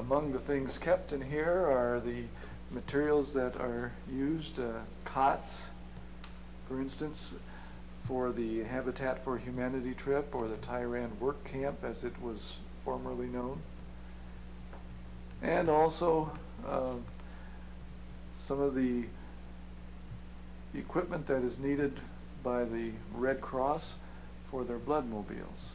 Among the things kept in here are the materials that are used, cots, for instance, for the Habitat for Humanity trip, or the Tyran Work Camp as it was formerly known. And also some of the equipment that is needed by the Red Cross for their blood mobiles.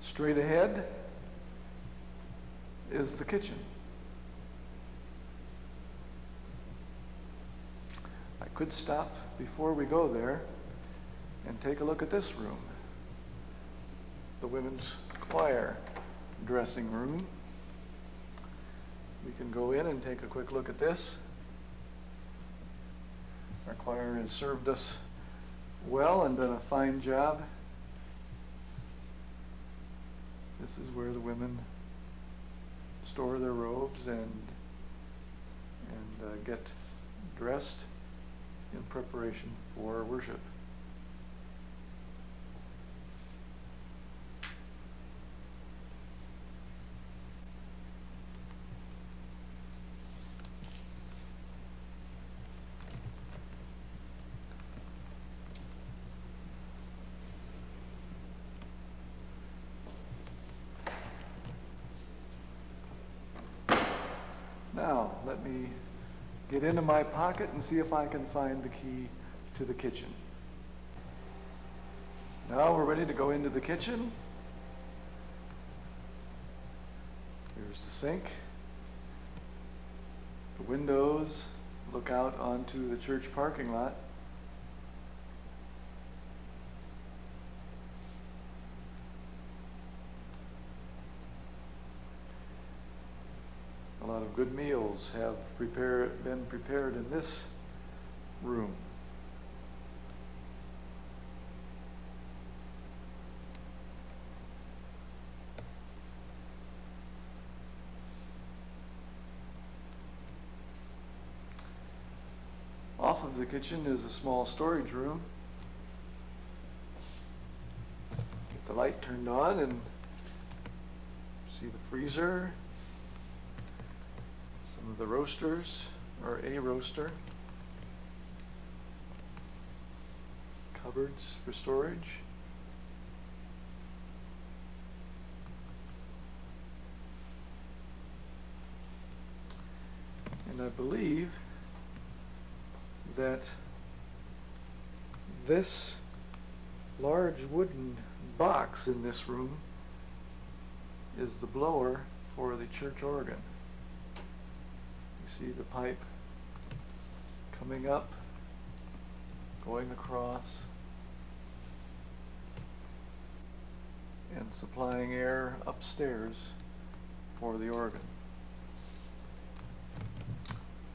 Straight ahead is the kitchen. I could stop before we go there and take a look at this room, the women's choir dressing room. We can go in and take a quick look at this. Our choir has served us well and done a fine job. This is where the women store their robes and get dressed in preparation for worship. Now, let me get into my pocket and see if I can find the key to the kitchen. Now we're ready to go into the kitchen. Here's the sink. The windows look out onto the church parking lot. A lot of good meals have been prepared in this room. Off of the kitchen is a small storage room. Get the light turned on and see the freezer. Some of the roasters, or a roaster. Cupboards for storage. And I believe that this large wooden box in this room is the blower for the church organ. You see the pipe coming up, going across, and supplying air upstairs for the organ.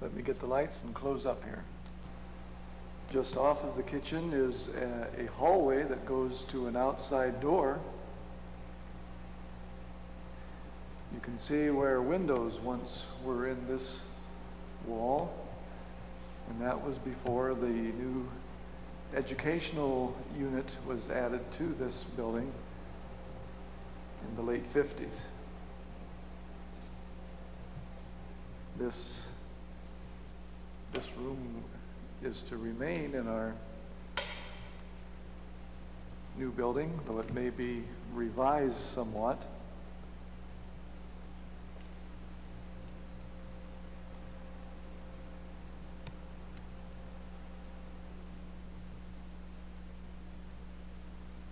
Let me get the lights and close up here. Just off of the kitchen is a hallway that goes to an outside door. You can see where windows once were in this wall, and that was before the new educational unit was added to this building in the late 50s. This room is to remain in our new building, though it may be revised somewhat.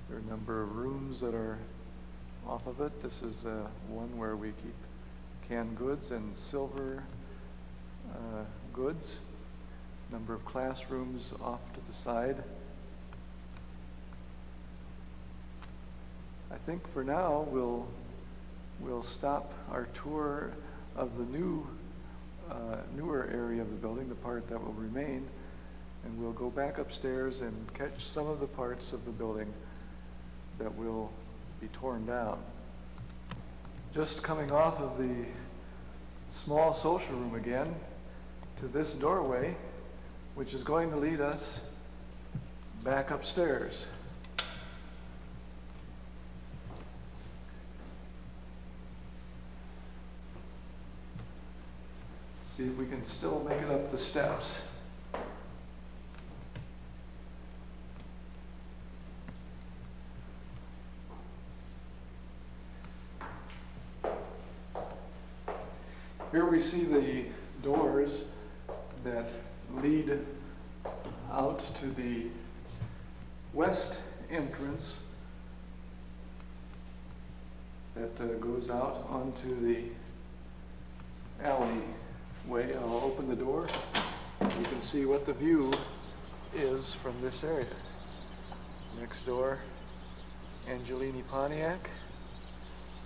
There are a number of rooms that are off of it. This is one where we keep canned goods and silver goods. Number of classrooms off to the side. I think for now we'll stop our tour of the newer area of the building, the part that will remain, and we'll go back upstairs and catch some of the parts of the building that will be torn down. Just coming off of the small social room again to this doorway, which is going to lead us back upstairs. See if we can still make it up the steps. Here we see the doors that lead out to the west entrance that goes out onto the alleyway. I'll open the door. You can see what the view is from this area. Next door, Angelini Pontiac,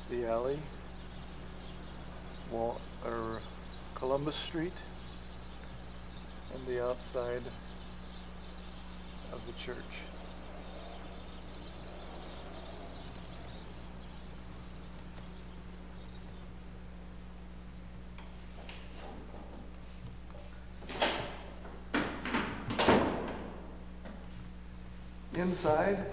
the alley, Columbus Street, and the outside of the church. Inside,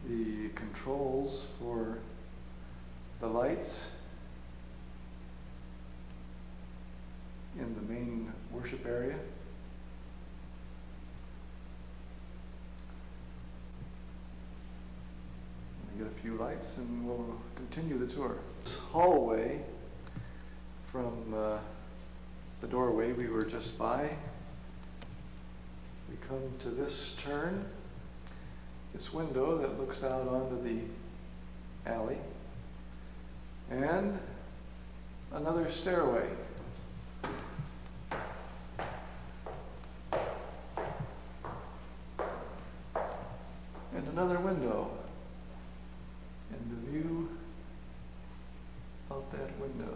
the controls for the lights in the main worship area. We get a few lights and we'll continue the tour. This hallway from the doorway we were just by, we come to this turn, this window that looks out onto the alley, and another stairway. And another window, and the view out that window.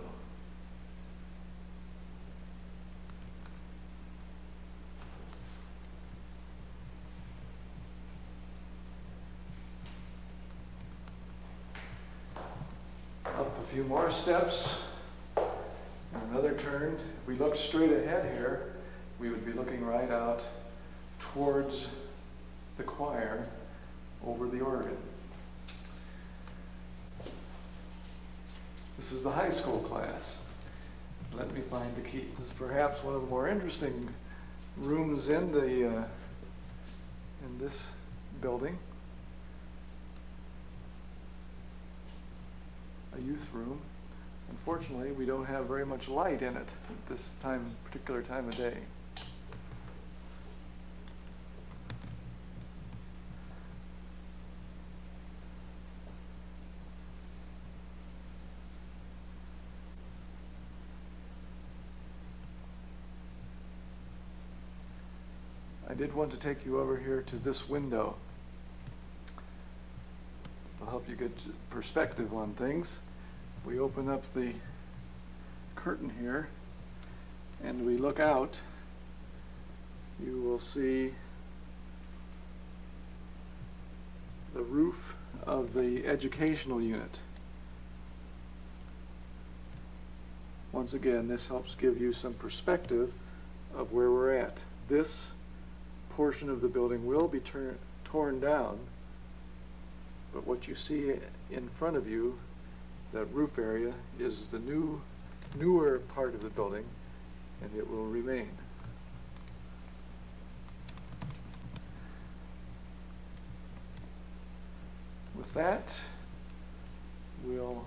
Up a few more steps, and another turn. If we look straight ahead here, we would be looking right out towards the choir over the organ. This is the high school class. Let me find the key. This is perhaps one of the more interesting rooms in this building. A youth room. Unfortunately, we don't have very much light in it at this particular time of day. I did want to take you over here to this window. It'll help you get perspective on things. We open up the curtain here and we look out. You will see the roof of the educational unit. Once again, this helps give you some perspective of where we're at. This portion of the building will be torn down, but what you see in front of you, that roof area, is the newer part of the building, and it will remain. With that, we'll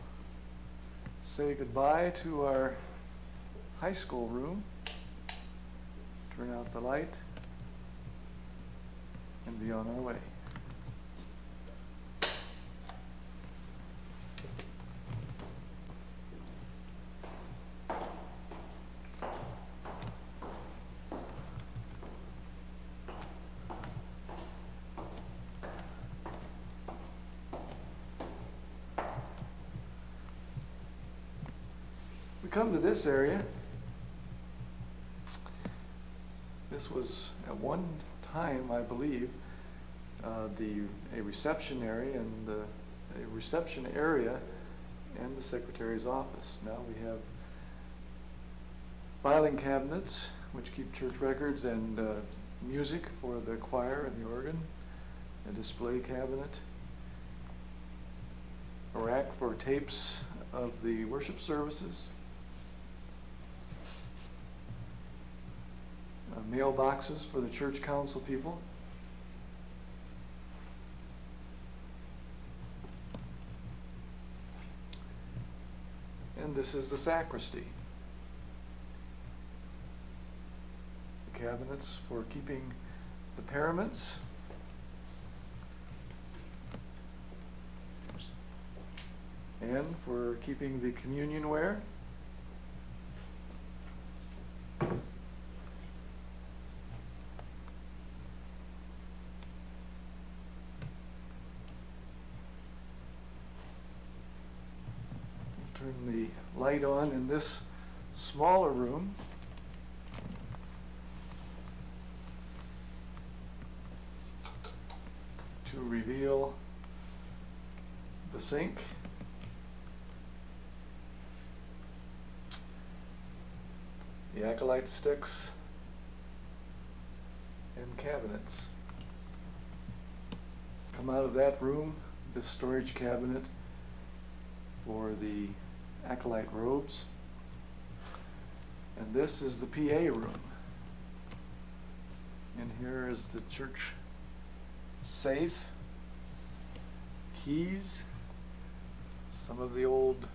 say goodbye to our high school room, turn out the light, and be on our way. We come to this area. This was at one time, I believe, a reception area and the secretary's office. Now we have filing cabinets which keep church records and music for the choir and the organ, a display cabinet, a rack for tapes of the worship services, mailboxes for the church council people, and this is the sacristy. The cabinets for keeping the paraments, and for keeping the communion ware. Turn the light on in this smaller room. To reveal the sink, the acolyte sticks, and cabinets. Come out of that room, this storage cabinet for the acolyte robes. And this is the PA room. And here is the church safe, keys, some of the old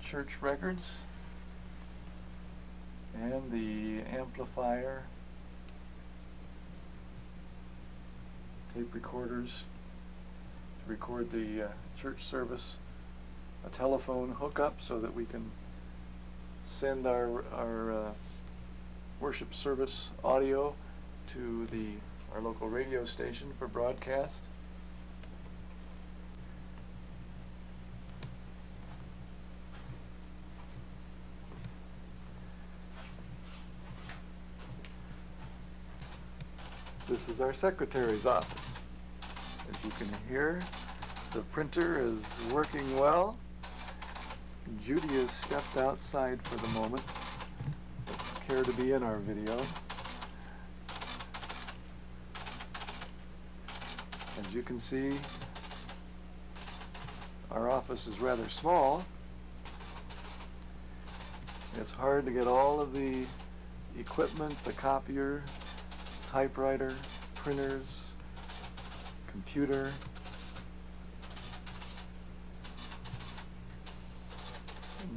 church records, and the amplifier, tape recorders to record the church service, a telephone hookup so that we can send our worship service audio to our local radio station for broadcast. This is our secretary's office. As you can hear, the printer is working well. Judy has stepped outside for the moment. Doesn't care to be in our video. As you can see, our office is rather small. It's hard to get all of the equipment, the copier, typewriter, printers, computer,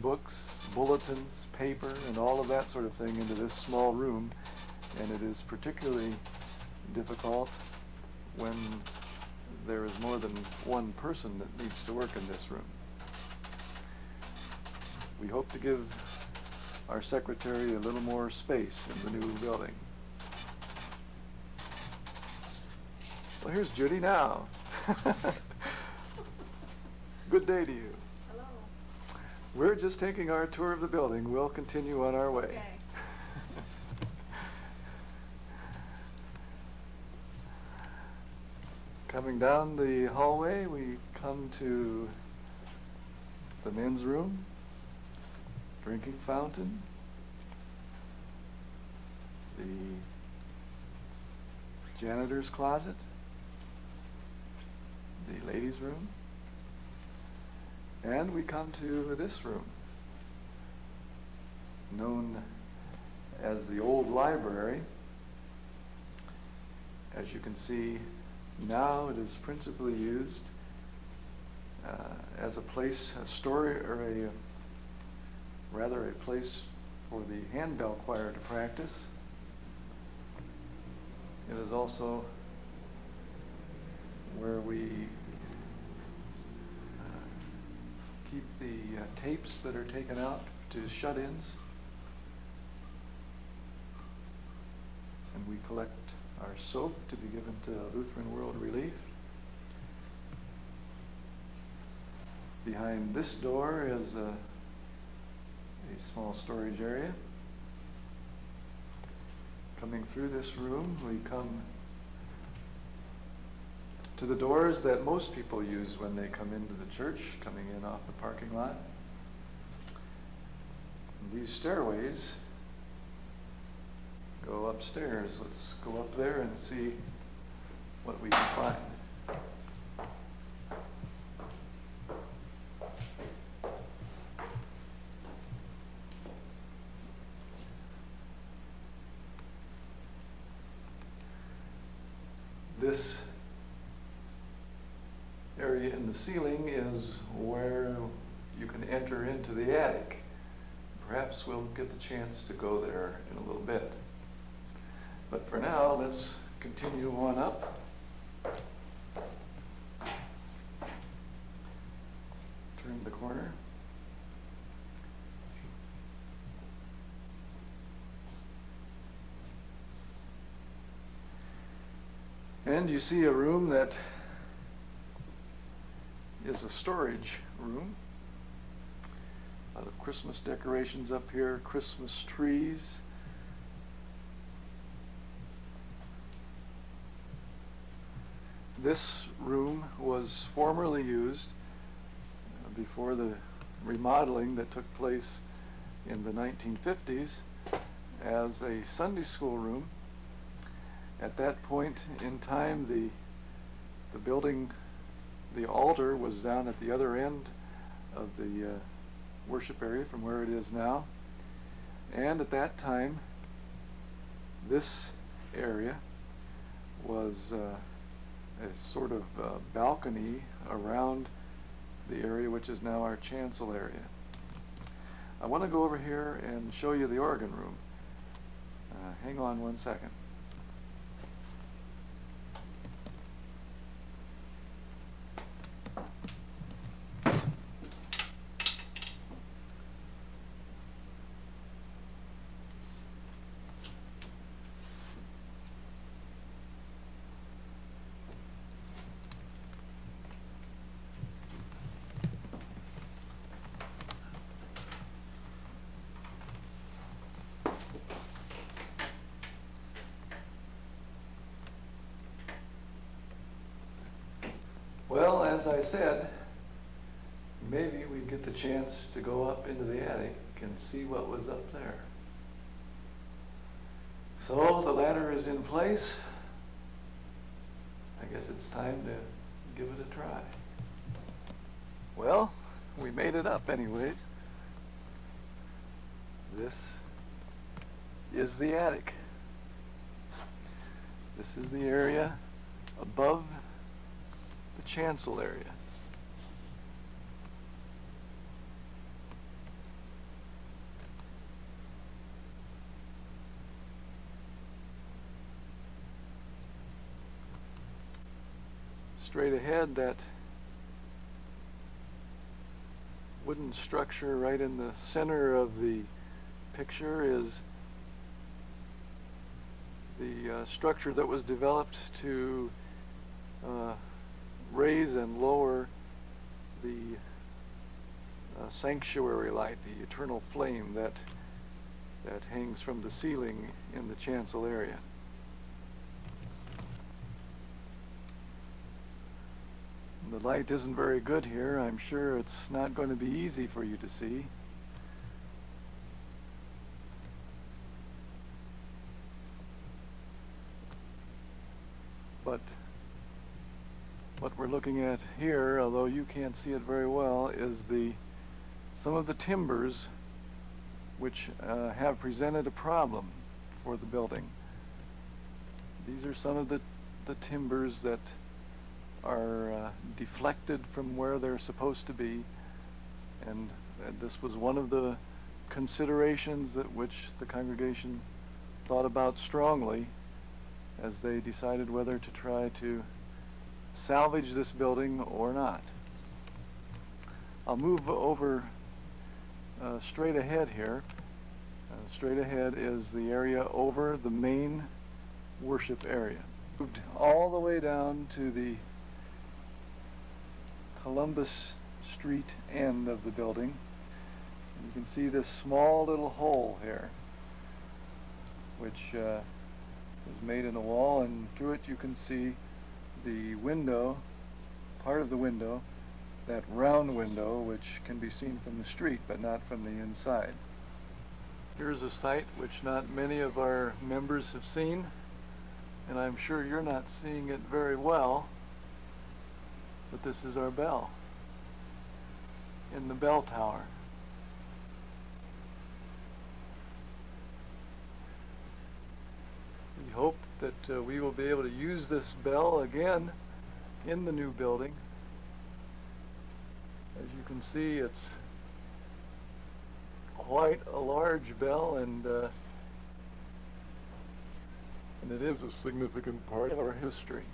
books, bulletins, paper, and all of that sort of thing into this small room. And it is particularly difficult when there is more than one person that needs to work in this room. We hope to give our secretary a little more space in the new building. Well, here's Judy now. Good day to you. Hello. We're just taking our tour of the building. We'll continue on our way. Okay. Coming down the hallway, we come to the men's room, drinking fountain, the janitor's closet, the ladies' room, and we come to this room, known as the old library. As you can see, now it is principally used as a place, a place for the handbell choir to practice. It is also where we keep the tapes that are taken out to shut-ins, and we collect our soap to be given to Lutheran World Relief. Behind this door is a small storage area. Coming Coming through this room, we come to the doors that most people use when they come into the church, coming in off the parking lot. And these stairways go upstairs. Let's go up there and see what we can find. This area in the ceiling is where you can enter into the attic. Perhaps we'll get the chance to go there in a little bit. But for now, let's continue on up. Turn the corner. And you see a room that is a storage room. A lot of Christmas decorations up here, Christmas trees. This room was formerly used before the remodeling that took place in the 1950s as a Sunday school room. At that point in time, the building, the altar was down at the other end of the worship area from where it is now. And at that time, this area was a sort of balcony around the area which is now our chancel area. I want to go over here and show you the organ room. Hang on one second. Well, as I said, maybe we'd get the chance to go up into the attic and see what was up there. So the ladder is in place. I guess it's time to give it a try. Well, we made it up anyways. This is the attic. This is the area above the chancel area. Straight ahead, that wooden structure right in the center of the picture is the structure that was developed to raise and lower the sanctuary light, the eternal flame that hangs from the ceiling in the chancel area. The light isn't very good here. I'm sure it's not going to be easy for you to see. But what we're looking at here, although you can't see it very well, is some of the timbers which have presented a problem for the building. These are some of the timbers that are deflected from where they're supposed to be, and this was one of the considerations that which the congregation thought about strongly as they decided whether to try to salvage this building or not. I'll move over straight ahead here. Straight ahead is the area over the main worship area. Moved all the way down to the Columbus Street end of the building. And you can see this small little hole here, which is made in the wall, and through it you can see the window, part of the window, that round window which can be seen from the street but not from the inside. Here's a sight which not many of our members have seen, and I'm sure you're not seeing it very well, but this is our bell in the bell tower. We hope that we will be able to use this bell again in the new building. As you can see, it's quite a large bell, and it is a significant part of our history.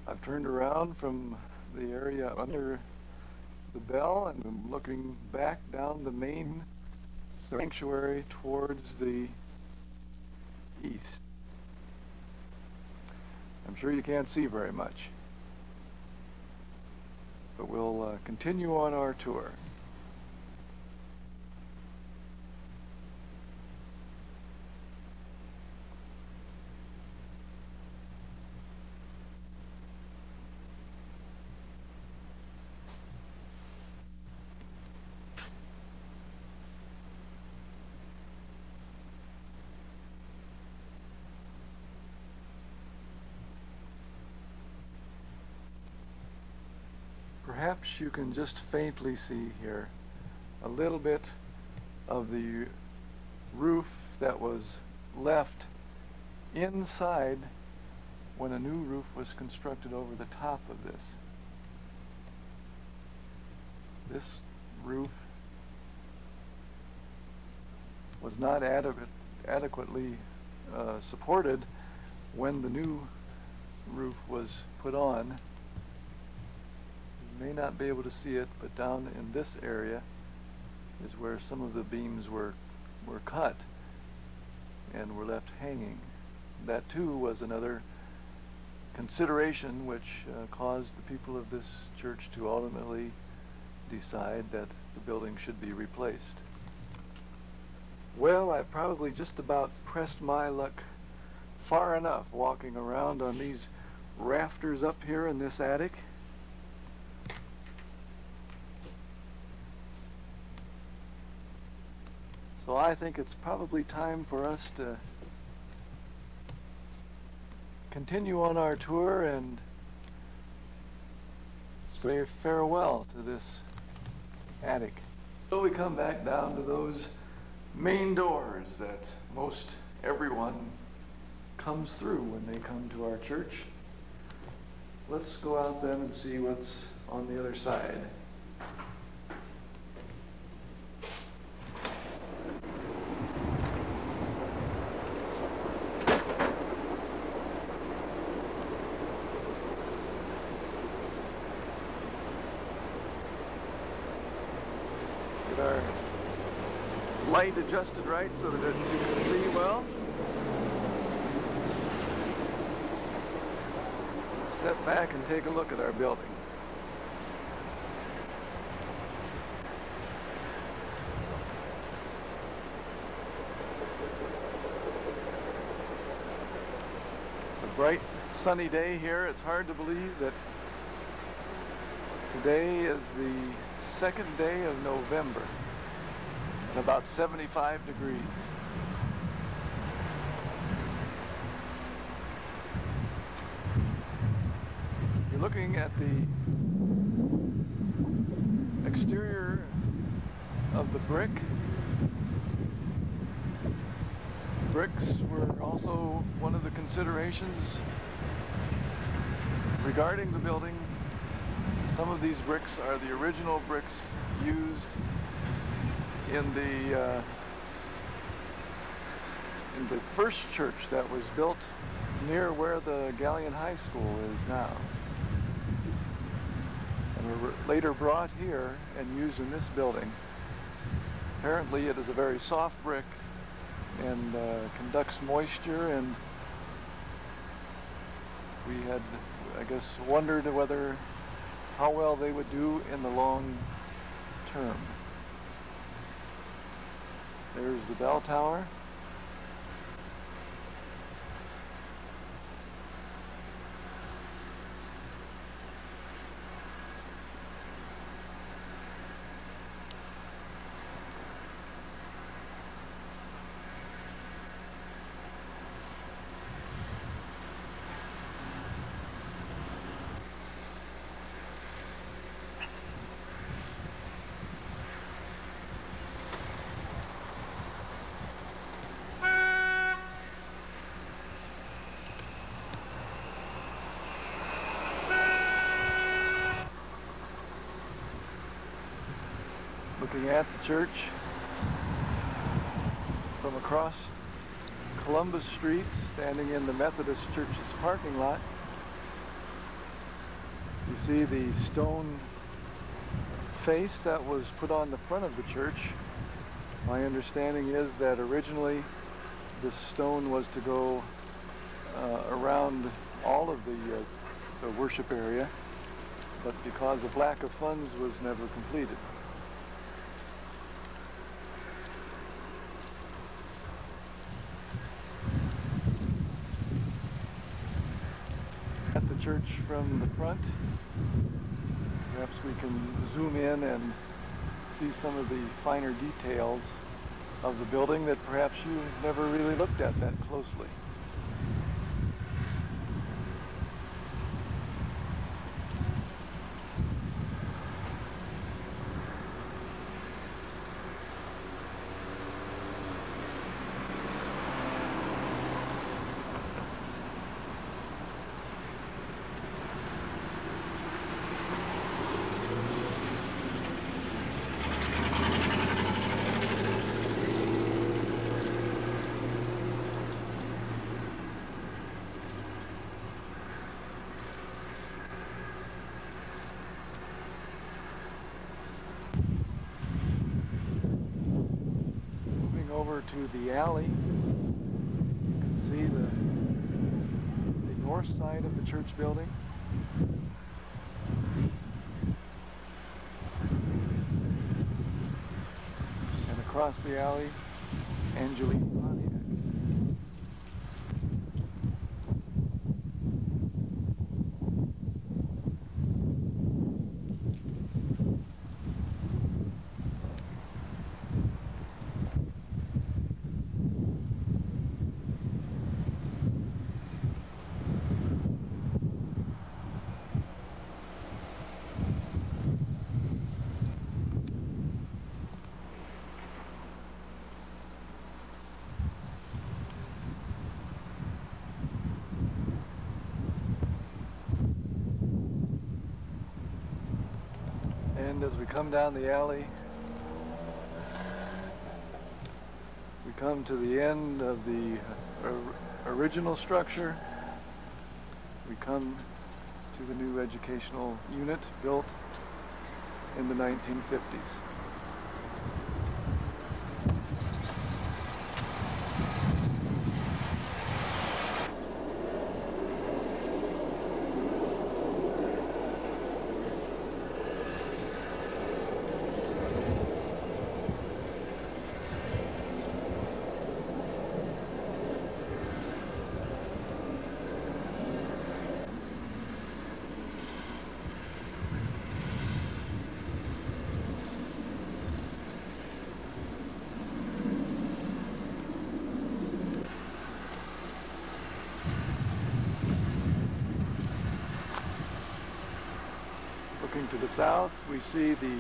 I've turned around from the area under the bell and I'm looking back down the main sanctuary towards the east. I'm sure you can't see very much, but we'll continue on our tour. Perhaps you can just faintly see here a little bit of the roof that was left inside when a new roof was constructed over the top of this. This roof was not adequately supported when the new roof was put on. You may not be able to see it, but down in this area is where some of the beams were cut and were left hanging. That too was another consideration which caused the people of this church to ultimately decide that the building should be replaced. Well, I've probably just about pressed my luck far enough walking around on these rafters up here in this attic. So I think it's probably time for us to continue on our tour and say farewell to this attic. So we come back down to those main doors that most everyone comes through when they come to our church. Let's go out them and see what's on the other side. Our light adjusted right so that you can see well. Let's step back and take a look at our building. It's a bright sunny day here. It's hard to believe that today is the second day of November and about 75 degrees. You're looking at the exterior of the brick. Bricks were also one of the considerations regarding the building. Some of these bricks are the original bricks used in the first church that was built near where the Galleon High School is now, and were later brought here and used in this building. Apparently it is a very soft brick and conducts moisture, and we had, I guess, wondered how well they would do in the long term. There's the bell tower. Looking at the church from across Columbus Street, standing in the Methodist Church's parking lot, you see the stone face that was put on the front of the church. My understanding is that originally this stone was to go around all of the worship area, but because of lack of funds was never completed. At the church from the front, perhaps we can zoom in and see some of the finer details of the building that perhaps you never really looked at that closely. Over to the alley, you can see the north side of the church building. And across the alley, Angeline Pontiac. And as we come down the alley, we come to the end of the original structure. We come to the new educational unit built in the 1950s. Looking to the south, we see the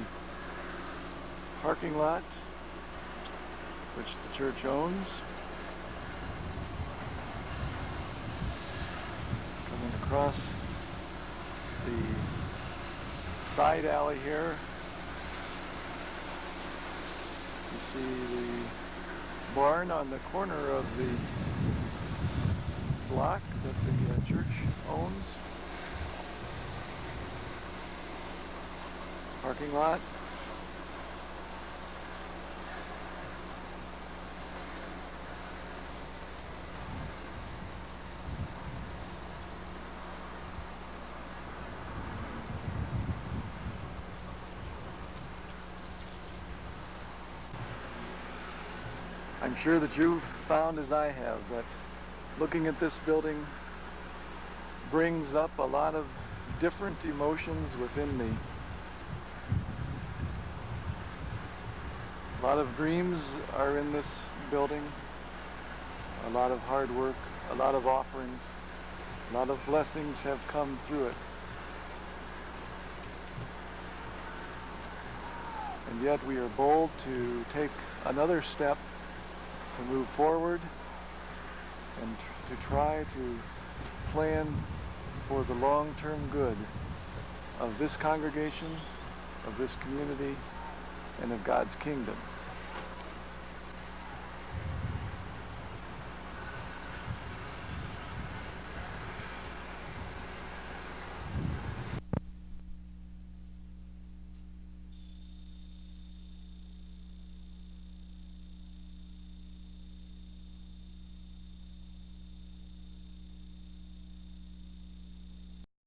parking lot, which the church owns. Coming across the side alley here, you see the barn on the corner of the block that the church owns. Parking lot. I'm sure that you've found, as I have, that looking at this building brings up a lot of different emotions within me. A lot of dreams are in this building, a lot of hard work, a lot of offerings, a lot of blessings have come through it. And yet we are bold to take another step to move forward and to try to plan for the long-term good of this congregation, of this community, and of God's kingdom.